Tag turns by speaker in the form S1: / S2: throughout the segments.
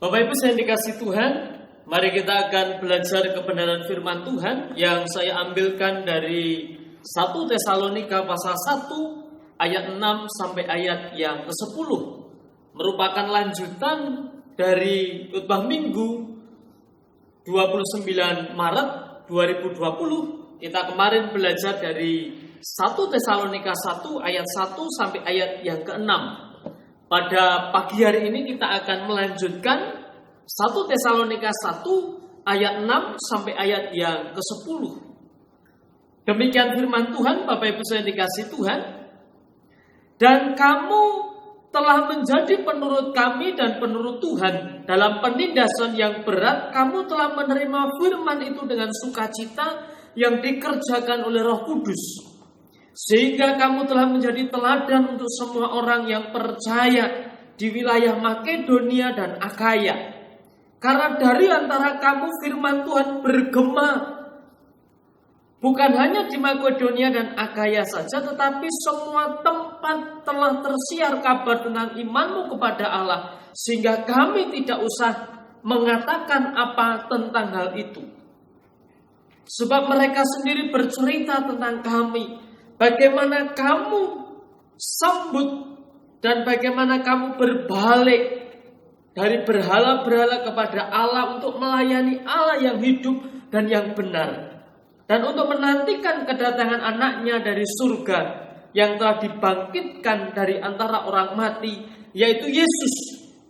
S1: Bapak Ibu yang dikasih Tuhan, mari kita akan belajar kebenaran firman Tuhan yang saya ambilkan dari 1 Tesalonika pasal 1 ayat 6 sampai ayat yang ke-10. Merupakan lanjutan dari khotbah Minggu 29 Maret 2020. Kita kemarin belajar dari 1 Tesalonika 1 ayat 1 sampai ayat yang ke-6. Pada pagi hari ini kita akan melanjutkan 1 Tesalonika 1 ayat 6 sampai ayat yang ke-10. Demikian firman Tuhan, Bapak Ibu yang dikasih Tuhan. Dan kamu telah menjadi penurut kami dan penurut Tuhan. Dalam penindasan yang berat, kamu telah menerima firman itu dengan sukacita yang dikerjakan oleh Roh Kudus. Sehingga kamu telah menjadi teladan untuk semua orang yang percaya di wilayah Makedonia dan Akaya. Karena dari antara kamu firman Tuhan bergema, bukan hanya di Makedonia dan Akaya saja, tetapi semua tempat telah tersiar kabar tentang imanmu kepada Allah, sehingga kami tidak usah mengatakan apa tentang hal itu. Sebab mereka sendiri bercerita tentang kami, bagaimana kamu sambut dan bagaimana kamu berbalik dari berhala-berhala kepada Allah untuk melayani Allah yang hidup dan yang benar, dan untuk menantikan kedatangan anaknya dari surga yang telah dibangkitkan dari antara orang mati, yaitu Yesus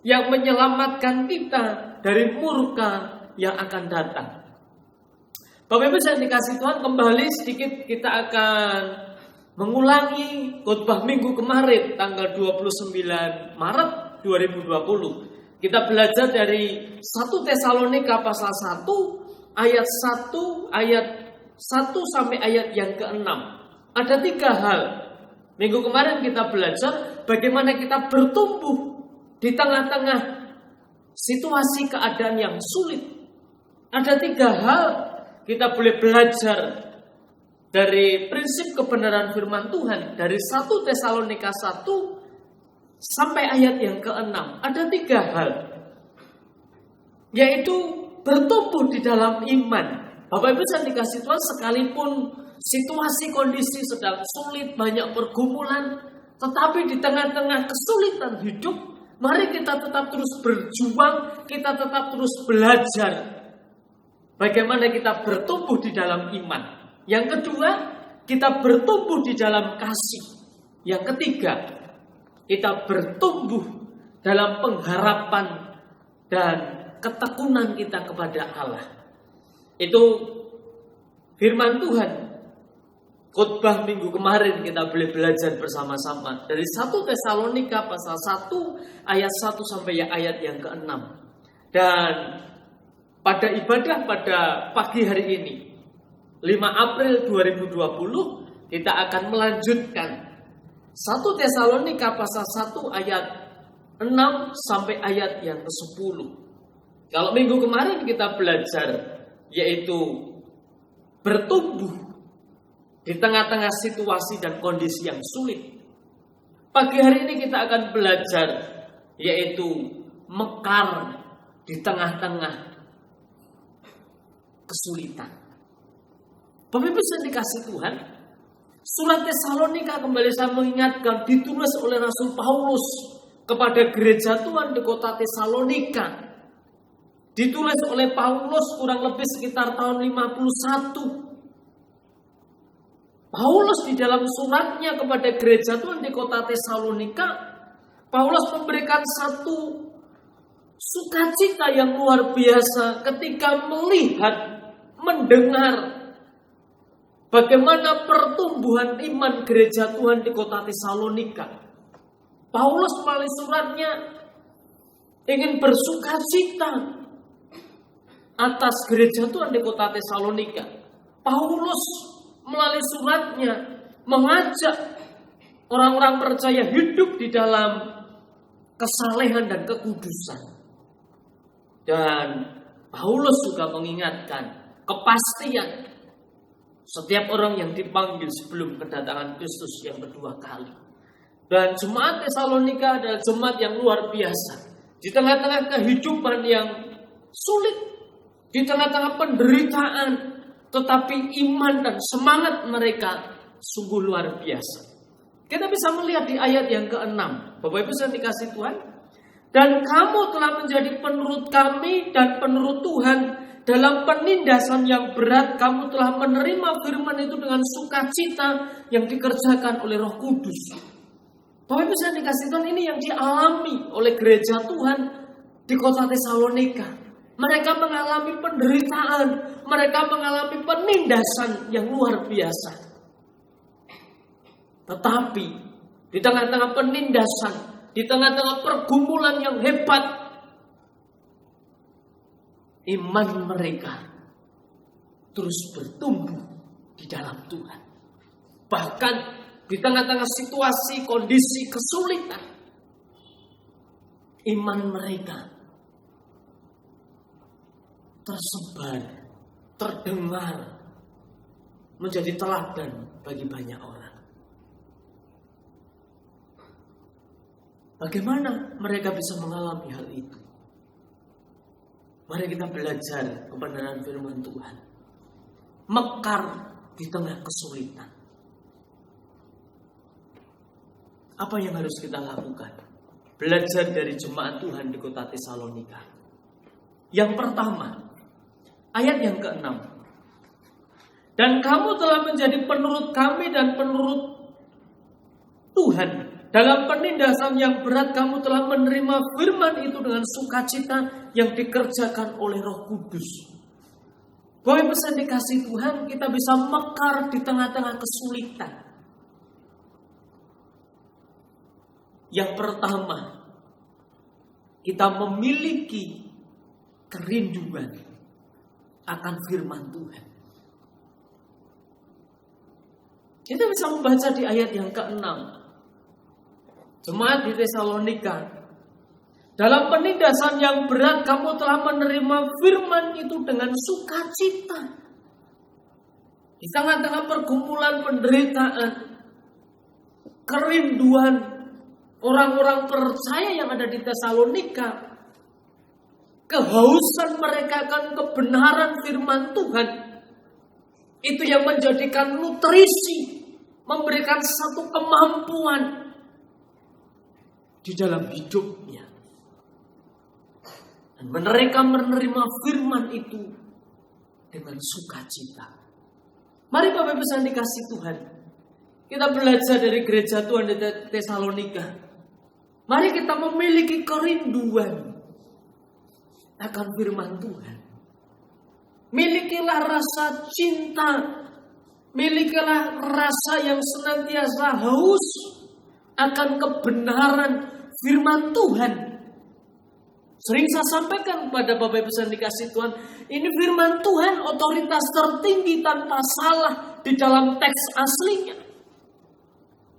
S1: yang menyelamatkan kita dari murka yang akan datang. Bapak Ibu yang dikasih Tuhan, kembali sedikit kita akan mengulangi khotbah minggu kemarin tanggal 29 Maret 2020. Kita belajar dari 1 Tesalonika pasal 1 ayat 1 sampai ayat yang ke-6. Ada 3 hal. Minggu kemarin kita belajar bagaimana kita bertumbuh di tengah-tengah situasi keadaan yang sulit. Ada 3 hal kita boleh belajar dari prinsip kebenaran firman Tuhan dari 1 Tesalonika 1 sampai ayat yang ke-6. Ada 3 hal, yaitu bertumbuh di dalam iman. Bapak Ibu yang dikasih Tuhan, sekalipun situasi kondisi sedang sulit, banyak pergumulan, tetapi di tengah-tengah kesulitan hidup, mari kita tetap terus berjuang, kita tetap terus belajar bagaimana kita bertumbuh di dalam iman. Yang kedua, kita bertumbuh di dalam kasih. Yang ketiga, kita bertumbuh dalam pengharapan dan ketekunan kita kepada Allah. Itu firman Tuhan. Khotbah minggu kemarin kita boleh belajar bersama-sama dari 1 Tesalonika pasal 1 ayat 1 sampai ayat yang ke-6. Dan pada ibadah pada pagi hari ini 5 April 2020 kita akan melanjutkan 1 Tesalonika pasal 1 ayat 6 sampai ayat yang ke-10. Kalau minggu kemarin kita belajar yaitu bertumbuh di tengah-tengah situasi dan kondisi yang sulit. Pagi hari ini kita akan belajar yaitu mekar di tengah-tengah kesulitan. Bapak Ibu yang dikasih Tuhan, surat Tesalonika kembali saya mengingatkan ditulis oleh Rasul Paulus kepada gereja Tuhan di kota Tesalonika. Ditulis oleh Paulus kurang lebih sekitar tahun 51. Paulus di dalam suratnya kepada gereja Tuhan di kota Tesalonika, Paulus memberikan satu sukacita yang luar biasa ketika melihat, mendengar bagaimana pertumbuhan iman gereja Tuhan di kota Tesalonika. Paulus melalui suratnya ingin bersukacita atas gereja Tuhan di kota Tesalonika. Paulus melalui suratnya mengajak orang-orang percaya hidup di dalam kesalehan dan kekudusan. Dan Paulus juga mengingatkan kepastian setiap orang yang dipanggil sebelum kedatangan Kristus yang kedua kali. Dan jemaat Tesalonika adalah jemaat yang luar biasa. di tengah-tengah kehidupan yang sulit, di tengah-tengah penderitaan, tetapi iman dan semangat mereka sungguh luar biasa. Kita bisa melihat di ayat yang ke-6. Bapak Ibu yang dikasih Tuhan. Dan kamu telah menjadi penurut kami dan penurut Tuhan. Dalam penindasan yang berat, kamu telah menerima firman itu dengan sukacita yang dikerjakan oleh Roh Kudus. Bapak Ibu yang dikasih Tuhan, ini yang dialami oleh gereja Tuhan di kota Tesalonika. Mereka mengalami penderitaan, mereka mengalami penindasan yang luar biasa. Tetapi di tengah-tengah penindasan, di tengah-tengah pergumulan yang hebat, iman mereka terus bertumbuh di dalam Tuhan. Bahkan di tengah-tengah situasi, kondisi kesulitan, iman mereka tersebar, terdengar, menjadi teladan bagi banyak orang. Bagaimana mereka bisa mengalami hal itu? Mari kita belajar kebenaran firman Tuhan. Mekar di tengah kesulitan. Apa yang harus kita lakukan? Belajar dari jemaat Tuhan di kota Tesalonika. Yang pertama, ayat yang ke-6. Dan kamu telah menjadi penurut kami dan penurut Tuhan. Dalam penindasan yang berat, kamu telah menerima firman itu dengan sukacita yang dikerjakan oleh Roh Kudus. Bapak Ibu yang dikasih Tuhan, kita bisa mekar di tengah-tengah kesulitan. Yang pertama, kita memiliki kerinduan akan firman Tuhan. Kita bisa membaca di ayat yang ke-6. Jemaat di Tesalonika, dalam penindasan yang berat kamu telah menerima firman itu dengan sukacita. Di tengah-tengah pergumulan penderitaan, kerinduan orang-orang percaya yang ada di Tesalonika, kehausan mereka akan kebenaran firman Tuhan, itu yang menjadikan nutrisi, memberikan satu kemampuan di dalam hidupnya. Dan mereka menerima firman itu dengan sukacita. Mari Bapak Ibu yang dikasih Tuhan, kita belajar dari gereja Tuhan di Tesalonika. Mari kita memiliki kerinduan akan firman Tuhan. Milikilah rasa cinta, milikilah rasa yang senantiasa haus akan kebenaran firman Tuhan. Sering saya sampaikan kepada Bapak Ibu yang dikasih Tuhan, ini firman Tuhan otoritas tertinggi tanpa salah di dalam teks aslinya.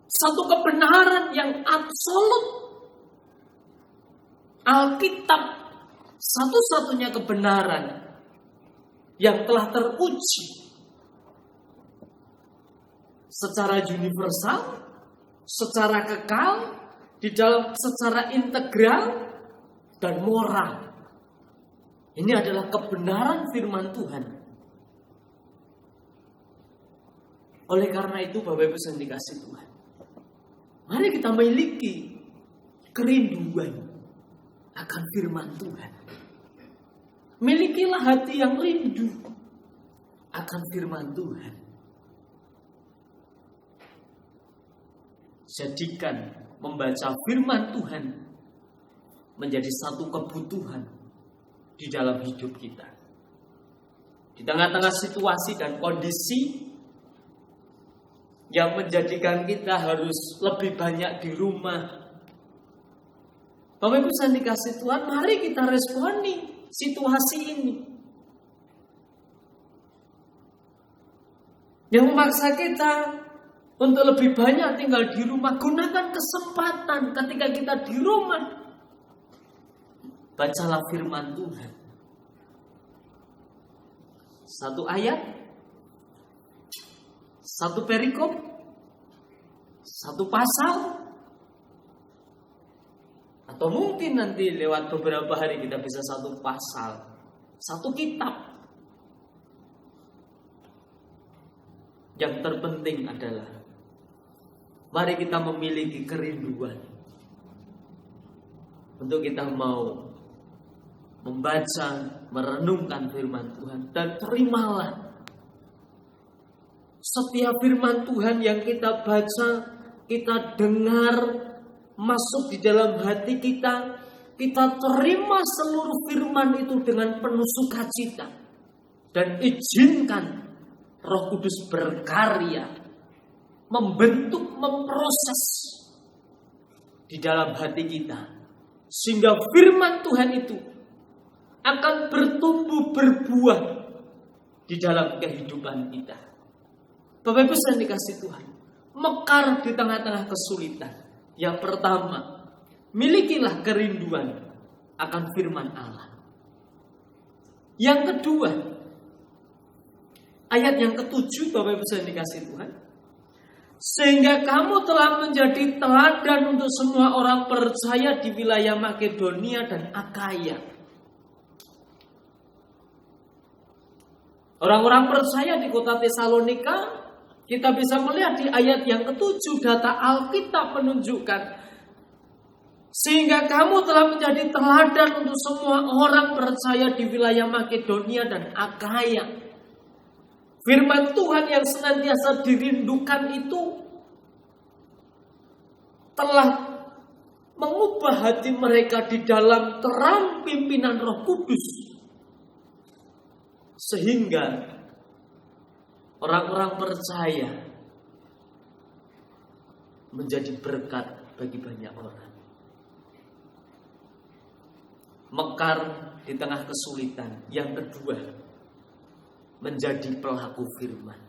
S1: Satu kebenaran yang absolut. Alkitab satu-satunya kebenaran yang telah teruji secara universal, secara kekal, di dalam secara integral dan moral. Ini adalah kebenaran firman Tuhan. Oleh karena itu Bapak Ibu yang dikasih Tuhan, mari kita memiliki kerinduan akan firman Tuhan. Milikilah hati yang rindu akan firman Tuhan. Jadikan membaca firman Tuhan menjadi satu kebutuhan di dalam hidup kita. Di tengah-tengah situasi dan kondisi yang menjadikan kita harus lebih banyak di rumah, Bapak Ibu yang dikasih Tuhan, mari kita responi situasi ini. Yang memaksa kita untuk lebih banyak tinggal di rumah, gunakan kesempatan ketika kita di rumah. Bacalah firman Tuhan. Satu ayat, satu perikop, satu pasal, Atau mungkin nanti lewat beberapa hari kita bisa satu pasal, satu kitab. Yang terpenting adalah mari kita memiliki kerinduan untuk kita mau membaca, merenungkan firman Tuhan. Dan terimalah setiap firman Tuhan yang kita baca, kita dengar, masuk di dalam hati kita. Kita terima seluruh firman itu dengan penuh sukacita. Dan izinkan Roh Kudus berkarya, membentuk, memproses di dalam hati kita. Sehingga firman Tuhan itu akan bertumbuh, berbuah di dalam kehidupan kita. Bapak Ibu yang dikasih Tuhan, mekar di tengah-tengah kesulitan. Yang pertama, milikilah kerinduan akan firman Allah. Yang kedua, ayat yang ke-7, Bapak Ibu yang dikasih Tuhan, sehingga kamu telah menjadi teladan untuk semua orang percaya di wilayah Makedonia dan Akaya. Orang-orang percaya di kota Tesalonika, kita bisa melihat di ayat yang ke-7, data Alkitab menunjukkan sehingga kamu telah menjadi teladan untuk semua orang percaya di wilayah Makedonia dan Akaya. Firman Tuhan yang senantiasa dirindukan itu telah mengubah hati mereka di dalam terang pimpinan Roh Kudus. Sehingga orang-orang percaya menjadi berkat bagi banyak orang. Mekar di tengah kesulitan. Yang kedua, menjadi pelaku firman.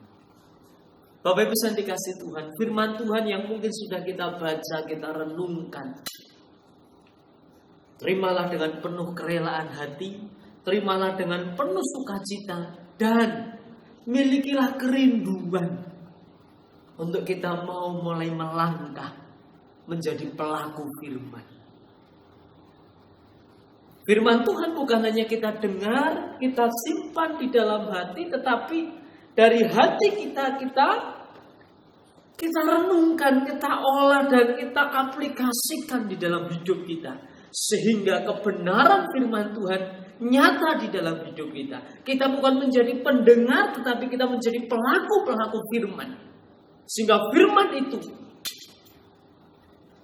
S1: Bapak Ibu yang dikasih Tuhan, firman Tuhan yang mungkin sudah kita baca, kita renungkan, terimalah dengan penuh kerelaan hati, terimalah dengan penuh sukacita, dan milikilah kerinduan untuk kita mau mulai melangkah menjadi pelaku firman. Firman Tuhan bukan hanya kita dengar, kita simpan di dalam hati, tetapi dari hati kita renungkan, kita olah dan kita aplikasikan di dalam hidup kita. Sehingga kebenaran firman Tuhan nyata di dalam hidup kita. Kita bukan menjadi pendengar, tetapi kita menjadi pelaku-pelaku firman. Sehingga firman itu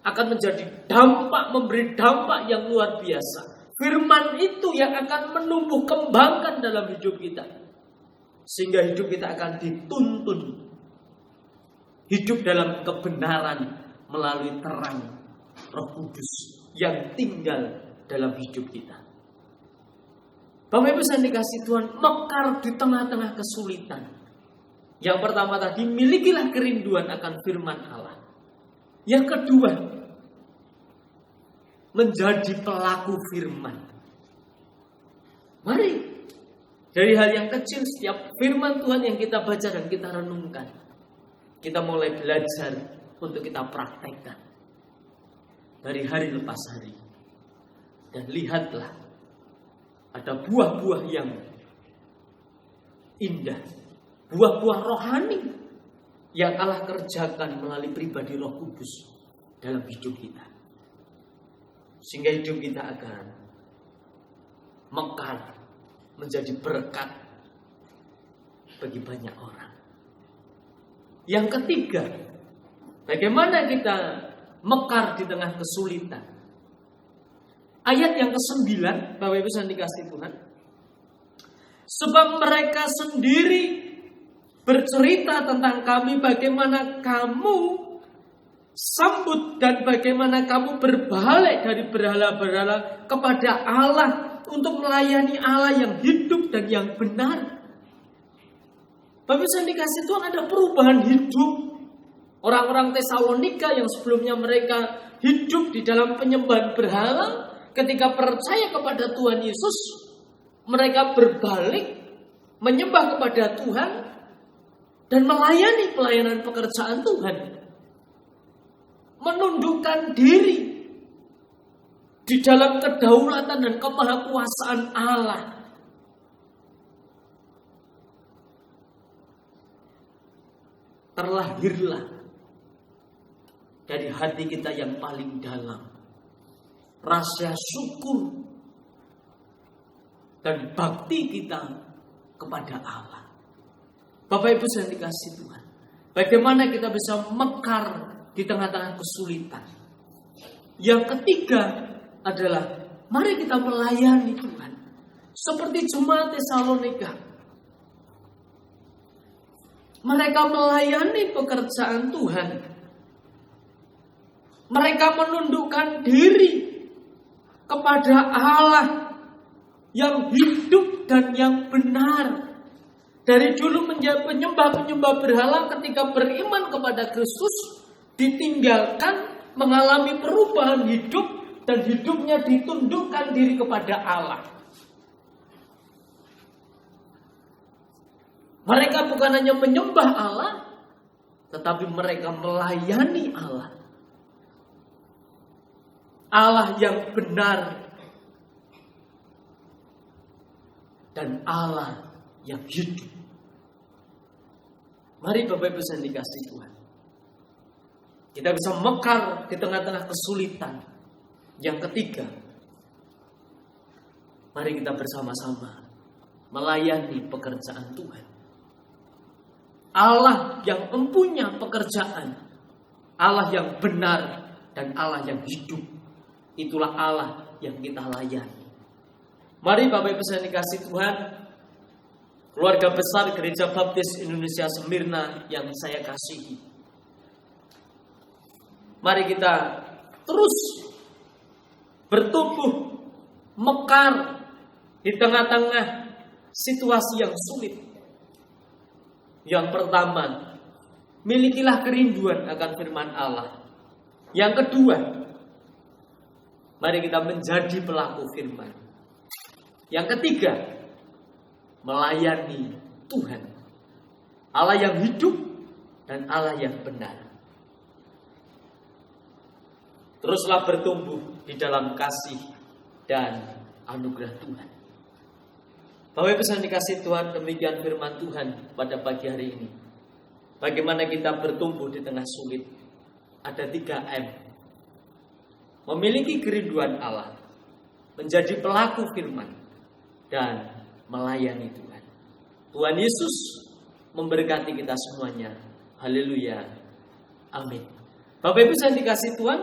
S1: akan menjadi dampak, memberi dampak yang luar biasa. Firman itu yang akan menumbuh kembangkan dalam hidup kita. Sehingga hidup kita akan dituntun hidup dalam kebenaran melalui terang Roh Kudus yang tinggal dalam hidup kita. Bapak Ibu yang dikasih Tuhan, mekar di tengah-tengah kesulitan. Yang pertama tadi, milikilah kerinduan akan firman Allah. Yang kedua, menjadi pelaku firman. Mari, dari hal yang kecil, setiap firman Tuhan yang kita baca dan kita renungkan, kita mulai belajar untuk kita praktekkan dari hari lepas hari. Dan lihatlah, ada buah-buah yang indah, buah-buah rohani yang Allah kerjakan melalui pribadi Roh Kudus dalam hidup kita. Sehingga hidup kita akan mekar menjadi berkat bagi banyak orang. Yang ketiga, bagaimana kita mekar di tengah kesulitan? Ayat yang ke-9, Bapak Ibu yang dikasih Tuhan. Sebab mereka sendiri bercerita tentang kami, bagaimana kamu sambut dan bagaimana kamu berbalik dari berhala-berhala kepada Allah untuk melayani Allah yang hidup dan yang benar. Bapak yang dikasih Tuhan, ada perubahan hidup. Orang-orang Tesalonika yang sebelumnya mereka hidup di dalam penyembahan berhala, ketika percaya kepada Tuhan Yesus, mereka berbalik menyembah kepada Tuhan dan melayani pelayanan pekerjaan Tuhan. Menundukkan diri di dalam kedaulatan dan kemahakuasaan Allah. Terlahirlah dari hati kita yang paling dalam rasa syukur dan bakti kita kepada Allah. Bapak Ibu yang dikasihi Tuhan, bagaimana kita bisa mekar di tengah-tengah kesulitan? Yang ketiga adalah mari kita melayani Tuhan seperti jemaat Tesalonika. Mereka melayani pekerjaan Tuhan. Mereka menundukkan diri kepada Allah yang hidup dan yang benar. Dari dulu menjadi penyembah-penyembah berhala, ketika beriman kepada Kristus ditinggalkan, mengalami perubahan hidup dan hidupnya ditundukkan diri kepada Allah. Mereka bukan hanya menyembah Allah, tetapi mereka melayani Allah. Allah yang benar dan Allah yang hidup. Mari Bapak Ibu yang dikasihi Tuhan, kita bisa mekar di tengah-tengah kesulitan. Yang ketiga, mari kita bersama-sama melayani pekerjaan Tuhan. Allah yang mempunyai pekerjaan, Allah yang benar dan Allah yang hidup, itulah Allah yang kita layani. Mari Bapak Ibu yang dikasihi Tuhan, keluarga besar Gereja Baptis Indonesia Smyrna yang saya kasihi, mari kita terus bertumbuh mekar di tengah-tengah situasi yang sulit. Yang pertama, milikilah kerinduan akan firman Allah. Yang kedua, mari kita menjadi pelaku firman. Yang ketiga, melayani Tuhan, Allah yang hidup dan Allah yang benar. Teruslah bertumbuh di dalam kasih dan anugerah Tuhan. Bapak Ibu yang dikasihi Tuhan, demikian firman Tuhan pada pagi hari ini. Bagaimana kita bertumbuh di tengah sulit? Ada 3M. Memiliki kerinduan Allah, menjadi pelaku firman, dan melayani Tuhan. Tuhan Yesus memberkati kita semuanya. Haleluya. Amin. Bapak Ibu yang dikasihi Tuhan,